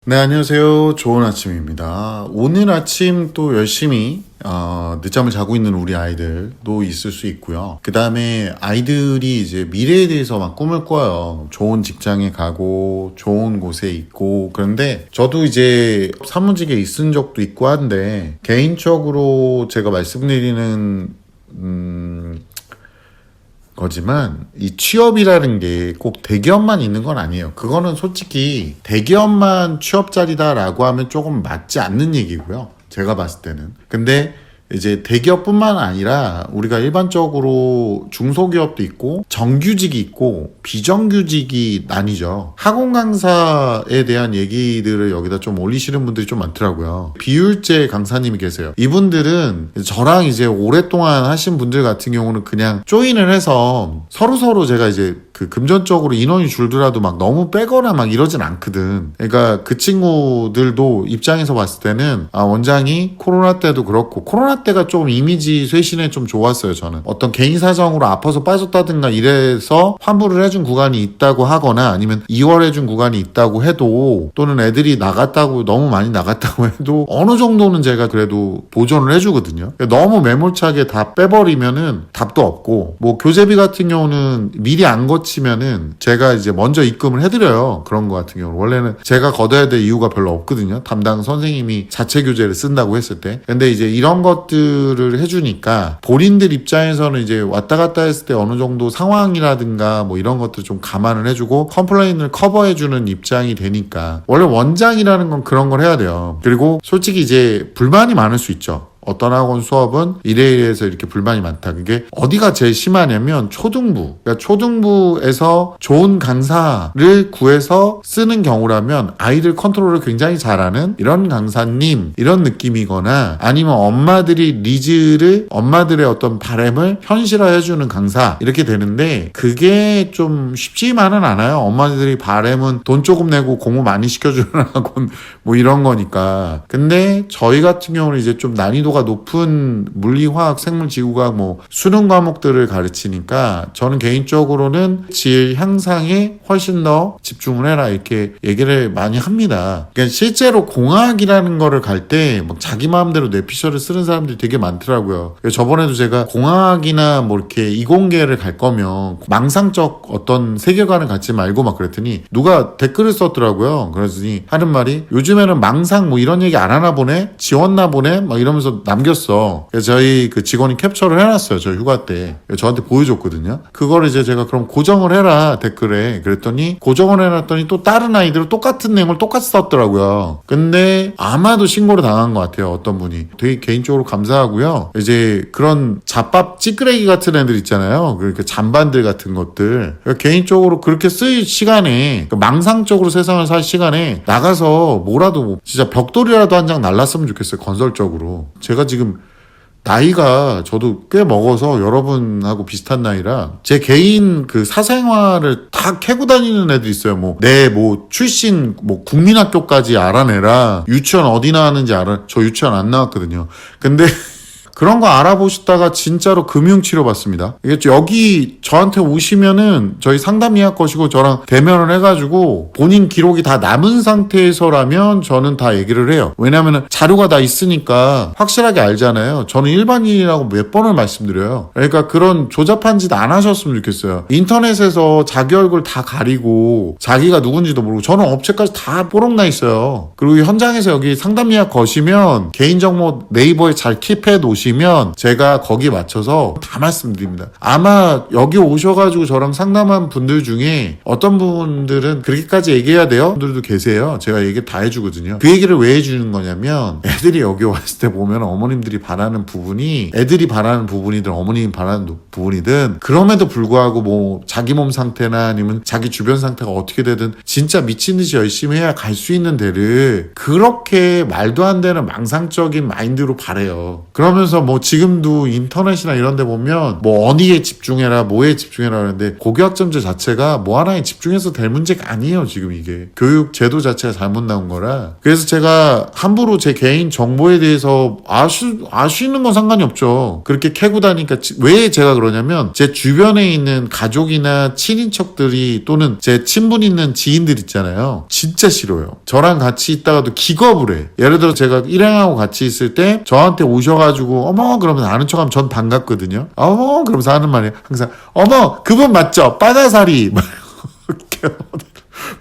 네, 안녕하세요. 좋은 아침입니다. 오늘 아침 또 열심히 늦잠을 자고 있는 우리 아이들도 있을 수 있고요. 그 다음에 아이들이 이제 미래에 대해서 막 꿈을 꿔요. 좋은 직장에 가고 좋은 곳에 있고. 그런데 저도 이제 사무직에 있은 적도 있고 한데 개인적으로 제가 말씀드리는 거지만 이 취업이라는 게 꼭 대기업만 있는 건 아니에요. 그거는 솔직히 대기업만 취업 자리다라고 하면 조금 맞지 않는 얘기고요. 제가 봤을 때는. 근데 이제 대기업뿐만 아니라 우리가 일반적으로 중소기업도 있고 정규직이 있고 비정규직이 나뉘죠. 학원 강사에 대한 얘기들을 여기다 좀 올리시는 분들이 좀 많더라고요. 비율제 강사님이 계세요. 이분들은 저랑 이제 오랫동안 하신 분들 같은 경우는 그냥 조인을 해서 서로 제가 이제 그 금전적으로 인원이 줄더라도 막 너무 빼거나 막 이러진 않거든. 그러니까 그 친구들도 입장에서 봤을 때는 원장이 코로나 때도 그렇고 코로나 때가 좀 이미지 쇄신에 좀 좋았어요. 저는 어떤 개인 사정으로 아파서 빠졌다든가 이래서 환불을 해준 구간이 있다고 하거나 아니면 2월 해준 구간이 있다고 해도 또는 애들이 나갔다고 너무 많이 나갔다고 해도 어느 정도는 제가 그래도 보존을 해주거든요. 너무 매몰차게 다 빼버리면은 답도 없고 뭐 교재비 같은 경우는 미리 안 거치면은 제가 이제 먼저 입금을 해드려요. 그런 거 같은 경우는 원래는 제가 걷어야 될 이유가 별로 없거든요. 담당 선생님이 자체 교재를 쓴다고 했을 때. 근데 이제 이런 것들을 해주니까 본인들 입장에서는 이제 왔다 갔다 했을 때 어느 정도 상황이라든가 뭐 이런 것들 좀 감안을 해주고 컴플레인을 커버해주는 입장이 되니까 원래 원장이라는 건 그런 걸 해야 돼요. 그리고 솔직히 이제 불만이 많을 수 있죠. 어떤 학원 수업은 이래서 이렇게 불만이 많다. 그게 어디가 제일 심하냐면 초등부. 그러니까 초등부에서 좋은 강사를 구해서 쓰는 경우라면 아이들 컨트롤을 굉장히 잘하는 이런 강사님 이런 느낌이거나 아니면 엄마들이 니즈를 엄마들의 어떤 바램을 현실화해주는 강사 이렇게 되는데 그게 좀 쉽지만은 않아요. 엄마들이 바램은 돈 조금 내고 공부 많이 시켜주는 학원 뭐 이런 거니까. 근데 저희 같은 경우는 이제 좀 난이도가 높은 물리, 화학, 생물, 지구과학 뭐 수능 과목들을 가르치니까 저는 개인적으로는 질 향상에 훨씬 더 집중을 해라 이렇게 얘기를 많이 합니다. 그러니까 실제로 공학이라는 거를 갈 때 막 자기 마음대로 뇌피셜을 쓰는 사람들이 되게 많더라고요. 저번에도 제가 공학이나 뭐 이렇게 이공계를 갈 거면 망상적 어떤 세계관을 갖지 말고 막 그랬더니 누가 댓글을 썼더라고요. 그러더니 하는 말이 요즘에는 망상 뭐 이런 얘기 안 하나 보네? 지웠나 보네? 막 이러면서 남겼어. 그래서 저희 그 직원이 캡처를 해놨어요. 저 휴가 때. 저한테 보여줬거든요. 그거를 이제 제가 그럼 고정을 해라 댓글에. 그랬더니 고정을 해놨더니 또 다른 아이들은 똑같은 내용을 똑같이 썼더라고요. 근데 아마도 신고를 당한 것 같아요. 어떤 분이. 되게 개인적으로 감사하고요. 이제 그런 잡밥 찌끄레기 같은 애들 있잖아요. 그러니까 잔반들 같은 것들. 그러니까 개인적으로 그렇게 쓸 시간에 망상적으로 세상을 살 시간에 나가서 뭐라도 뭐 진짜 벽돌이라도 한 장 날랐으면 좋겠어요. 건설적으로. 제가 지금 나이가 저도 꽤 먹어서 여러분하고 비슷한 나이라 제 개인 그 사생활을 다 캐고 다니는 애들 있어요. 뭐 내 뭐 출신 뭐 국민학교까지 알아내라. 유치원 어디 나왔는지 알아. 저 유치원 안 나왔거든요. 근데 그런 거 알아보시다가 진짜로 금융치료 받습니다. 이게 여기 저한테 오시면은 저희 상담 예약 거시고 저랑 대면을 해가지고 본인 기록이 다 남은 상태에서라면 저는 다 얘기를 해요. 왜냐면은 자료가 다 있으니까 확실하게 알잖아요. 저는 일반인이라고 몇 번을 말씀드려요. 그러니까 그런 조잡한 짓 안 하셨으면 좋겠어요. 인터넷에서 자기 얼굴 다 가리고 자기가 누군지도 모르고 저는 업체까지 다 뽀록 나 있어요. 그리고 현장에서 여기 상담 예약 거시면 개인정보 네이버에 잘 킵해 놓으시면 제가 거기에 맞춰서 다 말씀드립니다. 아마 여기 오셔가지고 저랑 상담한 분들 중에 어떤 분들은 그렇게까지 얘기해야 돼요? 분들도 계세요. 제가 얘기 다 해주거든요. 그 얘기를 왜 해주는 거냐면 애들이 여기 왔을 때 보면 어머님들이 바라는 부분이 애들이 바라는 부분이든 어머님이 바라는 부분이든 그럼에도 불구하고 뭐 자기 몸 상태나 아니면 자기 주변 상태가 어떻게 되든 진짜 미친 듯이 열심히 해야 갈 수 있는 데를 그렇게 말도 안 되는 망상적인 마인드로 바래요. 그러면서 그래서 뭐 지금도 인터넷이나 이런 데 보면 뭐 어디에 집중해라 뭐에 집중해라 하는데 고교학점제 자체가 뭐 하나에 집중해서 될 문제가 아니에요. 지금 이게 교육 제도 자체가 잘못 나온 거라. 그래서 제가 함부로 제 개인 정보에 대해서 아쉬는 건 상관이 없죠. 그렇게 캐고 다니까 왜 제가 그러냐면 제 주변에 있는 가족이나 친인척들이 또는 제 친분 있는 지인들 있잖아요. 진짜 싫어요. 저랑 같이 있다가도 기겁을 해. 예를 들어 제가 일행하고 같이 있을 때 저한테 오셔가지고 어머 그러면 아는 척하면 전 반갑거든요. 어머 그러면서 하는 말이 항상 어머 그분 맞죠? 빠다사리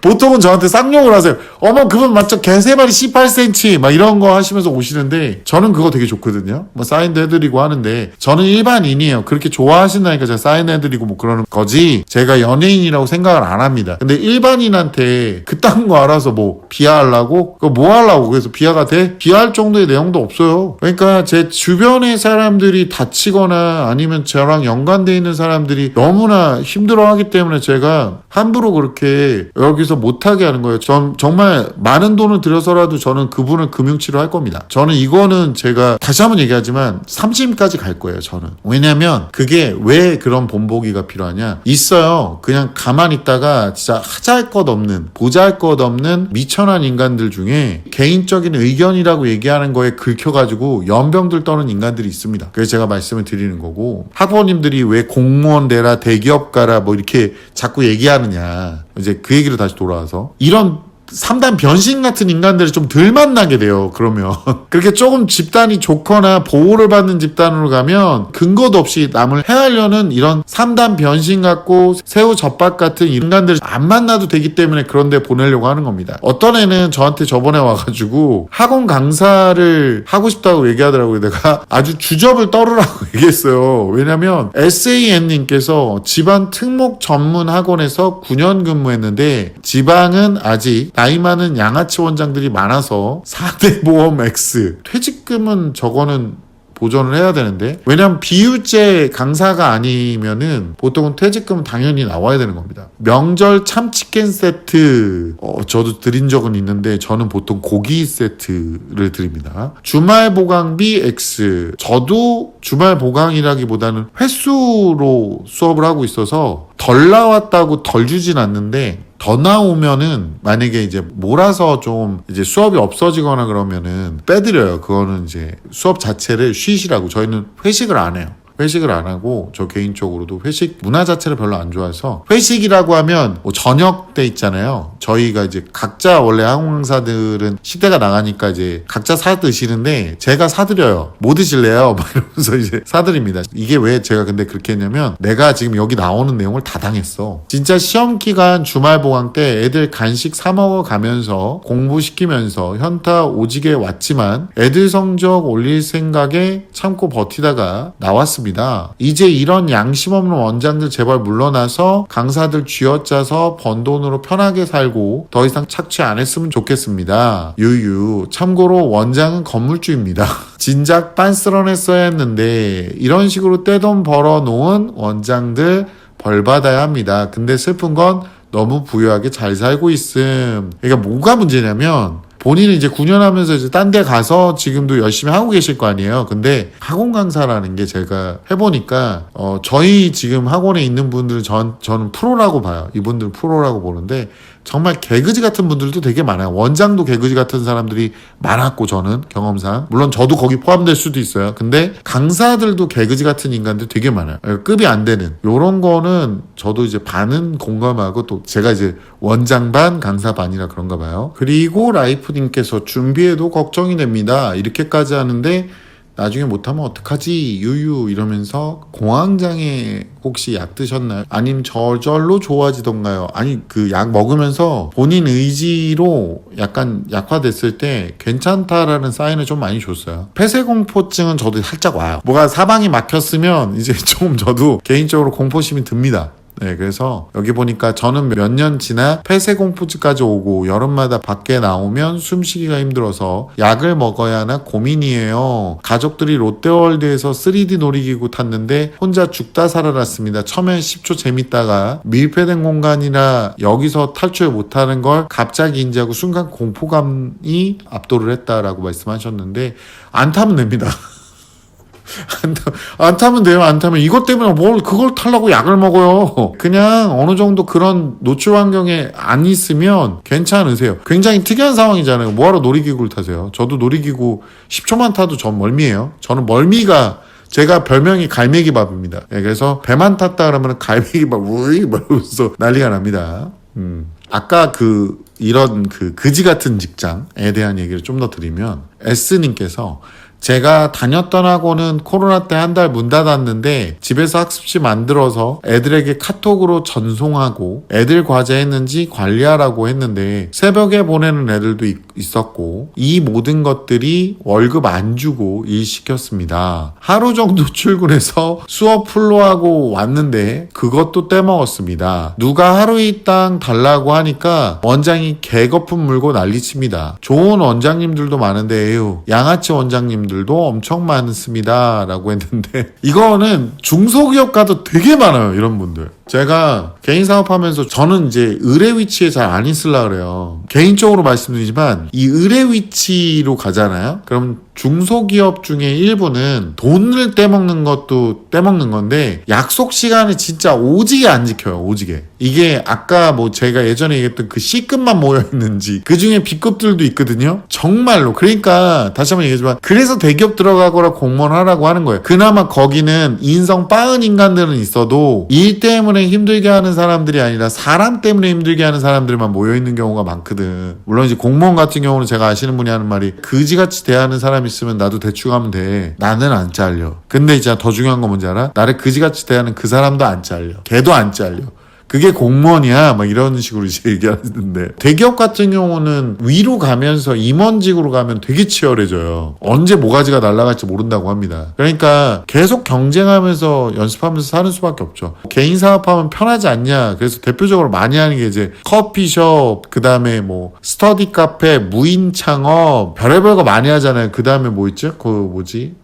보통은 저한테 쌍욕을 하세요. 어머 그분 맞죠? 개 3마리 18cm 막 이런 거 하시면서 오시는데 저는 그거 되게 좋거든요. 뭐 사인도 해드리고 하는데 저는 일반인이에요. 그렇게 좋아하신다니까 제가 사인해드리고 뭐 그러는 거지 제가 연예인이라고 생각을 안 합니다. 근데 일반인한테 그딴 거 알아서 뭐 비하하려고? 그거 뭐 하려고? 그래서 비하가 돼? 비하할 정도의 내용도 없어요. 그러니까 제 주변의 사람들이 다치거나 아니면 저랑 연관돼 있는 사람들이 너무나 힘들어하기 때문에 제가 함부로 그렇게 여기서 못하게 하는 거예요. 전 정말 많은 돈을 들여서라도 저는 그분을 금융치료할 겁니다. 저는 이거는 제가 다시 한번 얘기하지만 3심까지 갈 거예요. 저는. 왜냐면 그게 왜 그런 본보기가 필요하냐. 있어요. 그냥 가만히 있다가 진짜 하잘 것 없는 보잘 것 없는 미천한 인간들 중에 개인적인 의견이라고 얘기하는 거에 긁혀가지고 연병들 떠는 인간들이 있습니다. 그래서 제가 말씀을 드리는 거고 학부모님들이 왜 공무원 되라 대기업 가라 뭐 이렇게 자꾸 얘기하느냐. 이제 그 얘기로 다시 돌아와서 이런 3단 변신 같은 인간들을 좀 덜 만나게 돼요. 그러면 그렇게 조금 집단이 좋거나 보호를 받는 집단으로 가면 근거도 없이 남을 해하려는 이런 3단 변신 같고 새우 젓밥 같은 인간들을 안 만나도 되기 때문에 그런 데 보내려고 하는 겁니다. 어떤 애는 저한테 저번에 와가지고 학원 강사를 하고 싶다고 얘기하더라고요. 내가 아주 주접을 떨으라고 얘기했어요. 왜냐면 SAN님께서 지방 특목 전문 학원에서 9년 근무했는데 지방은 아직 나이 많은 양아치 원장들이 많아서 4대 보험 X 퇴직금은 저거는 보전을 해야 되는데 왜냐면 비율제 강사가 아니면은 보통은 퇴직금은 당연히 나와야 되는 겁니다. 명절 참치캔 세트 저도 드린 적은 있는데 저는 보통 고기 세트를 드립니다. 주말 보강비 X 저도 주말 보강이라기보다는 횟수로 수업을 하고 있어서 덜 나왔다고 덜 주진 않는데 더 나오면은 만약에 이제 몰아서 좀 이제 수업이 없어지거나 그러면은 빼드려요. 그거는 이제 수업 자체를 쉬시라고. 저희는 회식을 안 해요. 회식을 안 하고 저 개인적으로도 회식 문화 자체를 별로 안 좋아해서 회식이라고 하면 뭐 저녁 때 있잖아요. 저희가 이제 각자 원래 학원 강사들은 식대가 나가니까 이제 각자 사 드시는데 제가 사드려요. 뭐 드실래요? 막 이러면서 이제 사드립니다. 이게 왜 제가 근데 그렇게 했냐면 내가 지금 여기 나오는 내용을 다 당했어. 진짜 시험 기간 주말 보강 때 애들 간식 사 먹어 가면서 공부시키면서 현타 오지게 왔지만 애들 성적 올릴 생각에 참고 버티다가 나왔습니다. 이제 이런 양심 없는 원장들 제발 물러나서 강사들 쥐어짜서 번 돈으로 편하게 살고 더 이상 착취 안 했으면 좋겠습니다. 유유. 참고로 원장은 건물주입니다. 진작 빤스런했어야 했는데 이런 식으로 떼돈 벌어 놓은 원장들 벌 받아야 합니다. 근데 슬픈 건 너무 부유하게 잘 살고 있음. 그러니까 뭐가 문제냐면 본인은 이제 9년 하면서 이제 딴 데 가서 지금도 열심히 하고 계실 거 아니에요. 근데 학원 강사라는 게 제가 해보니까 저희 지금 학원에 있는 분들은 저는 프로라고 봐요. 이분들은 프로라고 보는데 정말 개그지 같은 분들도 되게 많아요. 원장도 개그지 같은 사람들이 많았고 저는 경험상 물론 저도 거기 포함될 수도 있어요. 근데 강사들도 개그지 같은 인간들 되게 많아요. 급이 안 되는 요런 거는 저도 이제 반은 공감하고 또 제가 이제 원장 반 강사 반이라 그런가 봐요. 그리고 라이프님께서 준비해도 걱정이 됩니다. 이렇게까지 하는데 나중에 못하면 어떡하지 유유 이러면서 공황장애 혹시 약 드셨나요? 아님 저절로 좋아지던가요? 아니 그 약 먹으면서 본인 의지로 약간 약화됐을 때 괜찮다라는 사인을 좀 많이 줬어요. 폐쇄공포증은 저도 살짝 와요. 뭐가 사방이 막혔으면 이제 좀 저도 개인적으로 공포심이 듭니다. 네, 그래서 여기 보니까 저는 몇 년 지나 폐쇄공포증까지 오고 여름마다 밖에 나오면 숨쉬기가 힘들어서 약을 먹어야 하나 고민이에요. 가족들이 롯데월드에서 3D 놀이기구 탔는데 혼자 죽다 살아났습니다. 처음엔 10초 재밌다가 밀폐된 공간이라 여기서 탈출 못하는 걸 갑자기 인지하고 순간 공포감이 압도를 했다라고 말씀하셨는데 안 타면 됩니다. 안 타면 돼요. 안 타면 이것 때문에 뭘 그걸 타려고 약을 먹어요. 그냥 어느 정도 그런 노출 환경에 안 있으면 괜찮으세요. 굉장히 특이한 상황이잖아요. 뭐하러 놀이기구를 타세요? 저도 놀이기구 10초만 타도 전 멀미예요. 저는 멀미가 제가 별명이 갈매기밥입니다. 네, 그래서 배만 탔다 그러면 갈매기밥 우이 이러면서 난리가 납니다. 아까 이런 그지 같은 직장에 대한 얘기를 좀 더 드리면 S님께서 제가 다녔던 학원은 코로나 때 한 달 문 닫았는데 집에서 학습지 만들어서 애들에게 카톡으로 전송하고 애들 과제 했는지 관리하라고 했는데 새벽에 보내는 애들도 있었고 이 모든 것들이 월급 안 주고 일 시켰습니다. 하루 정도 출근해서 수업 풀로 하고 왔는데 그것도 떼먹었습니다. 누가 하루 일당 달라고 하니까 원장이 개거품 물고 난리칩니다. 좋은 원장님들도 많은데 에휴 양아치 원장님들도 엄청 많습니다 라고 했는데 이거는 중소기업 가도 되게 많아요. 이런 분들. 제가 개인 사업하면서 저는 이제 의뢰 위치에 잘 안 있으려고 그래요. 개인적으로 말씀드리지만 이 의뢰 위치로 가잖아요. 그럼 중소기업 중에 일부는 돈을 떼먹는 것도 떼먹는 건데 약속 시간을 진짜 오지게 안 지켜요. 오지게. 이게 아까 뭐 제가 예전에 얘기했던 그 C급만 모여있는지 그 중에 B급들도 있거든요. 정말로. 그러니까 다시 한번 얘기하지만 그래서 대기업 들어가거나 공무원 하라고 하는 거예요. 그나마 거기는 인성 빠은 인간들은 있어도 일 때문에 힘들게 하는 사람들이 아니라 사람 때문에 힘들게 하는 사람들만 모여있는 경우가 많거든. 물론 이제 공무원 같은 경우는 제가 아시는 분이 하는 말이 그지같이 대하는 사람이 있으면 나도 대충 하면 돼. 나는 안 잘려. 근데 이제 더 중요한 건 뭔지 알아? 나를 그지같이 대하는 그 사람도 안 잘려. 걔도 안 잘려. 그게 공무원이야 막 이런 식으로 이제 얘기하는데 대기업 같은 경우는 위로 가면서 임원직으로 가면 되게 치열해져요. 언제 모가지가 날아갈지 모른다고 합니다. 그러니까 계속 경쟁하면서 연습하면서 사는 수밖에 없죠. 개인 사업하면 편하지 않냐. 그래서 대표적으로 많이 하는 게 이제 커피숍, 그 다음에 뭐 스터디 카페, 무인 창업, 별의별 거 많이 하잖아요. 그 다음에 뭐 있죠?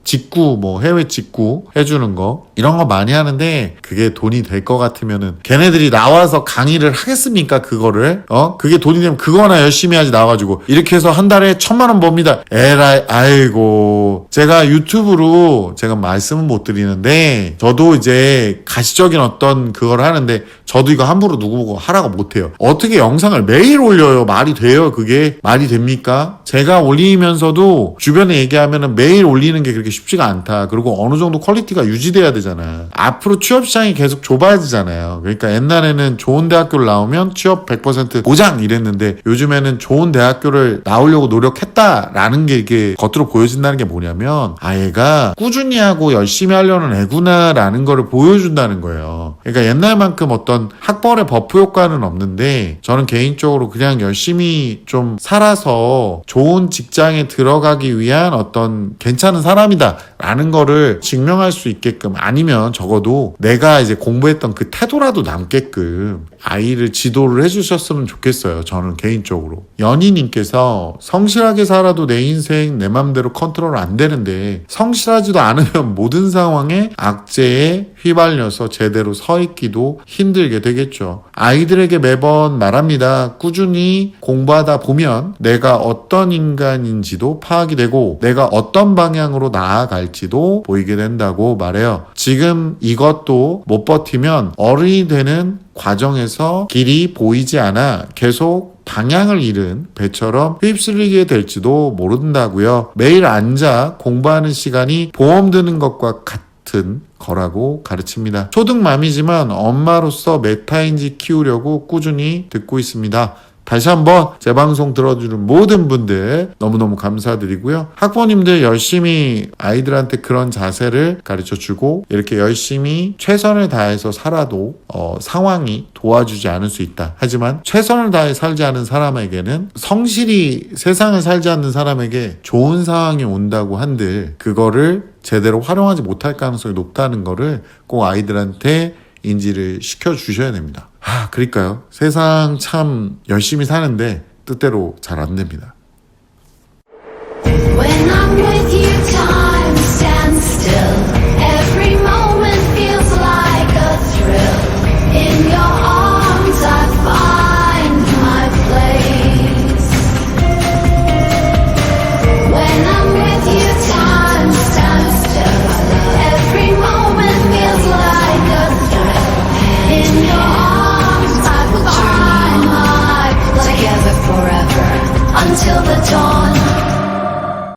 직구, 뭐 해외 직구 해주는 거 이런 거 많이 하는데 그게 돈이 될 것 같으면은 걔네들이 나와서 강의를 하겠습니까? 그거를 그게 돈이 되면 그거나 열심히 하지 나와가지고 이렇게 해서 한 달에 1,000만 원 법니다. 에라이 아이고 제가 유튜브로 제가 말씀은 못 드리는데 저도 이제 가시적인 어떤 그걸 하는데 저도 이거 함부로 누구 보고 하라고 못해요. 어떻게 영상을 매일 올려요? 말이 돼요? 그게 말이 됩니까? 제가 올리면서도 주변에 얘기하면은 매일 올리는 게 그렇게 쉽지가 않다. 그리고 어느 정도 퀄리티가 유지돼야 되잖아. 앞으로 취업시장이 계속 좁아지잖아요. 그러니까 옛날에는 좋은 대학교를 나오면 취업 100% 보장 이랬는데 요즘에는 좋은 대학교를 나오려고 노력했다라는 게 이게 겉으로 보여진다는 게 뭐냐면 얘가 꾸준히 하고 열심히 하려는 애구나라는 거를 보여준다는 거예요. 그러니까 옛날만큼 어떤 학벌의 버프 효과는 없는데 저는 개인적으로 그냥 열심히 좀 살아서 좋은 직장에 들어가기 위한 어떤 괜찮은 사람이다 라는 거를 증명할 수 있게끔 아니면 적어도 내가 이제 공부했던 그 태도라도 남게끔 아이를 지도를 해주셨으면 좋겠어요. 저는 개인적으로. 연희님께서 성실하게 살아도 내 인생 내 맘대로 컨트롤 안 되는데 성실하지도 않으면 모든 상황에 악재에 휘말려서 제대로 서 있기도 힘들게 되겠죠. 아이들에게 매번 말합니다. 꾸준히 공부하다 보면 내가 어떤 인간인지도 파악이 되고 내가 어떤 방향으로 나아갈지도 보이게 된다고 말해요. 지금 이것도 못 버티면 어른이 되는 과정에서 길이 보이지 않아 계속 방향을 잃은 배처럼 휩쓸리게 될지도 모른다고요. 매일 앉아 공부하는 시간이 보험 드는 것과 같은 거라고 가르칩니다. 초등맘이지만 엄마로서 메타인지 키우려고 꾸준히 듣고 있습니다. 다시 한번 제 방송 들어주는 모든 분들 너무너무 감사드리고요. 학부모님들 열심히 아이들한테 그런 자세를 가르쳐주고 이렇게 열심히 최선을 다해서 살아도 상황이 도와주지 않을 수 있다. 하지만 최선을 다해 살지 않은 사람에게는 성실히 세상을 살지 않는 사람에게 좋은 상황이 온다고 한들 그거를 제대로 활용하지 못할 가능성이 높다는 거를 꼭 아이들한테 인지를 시켜주셔야 됩니다. 그러니까요. 세상 참 열심히 사는데 뜻대로 잘 안 됩니다.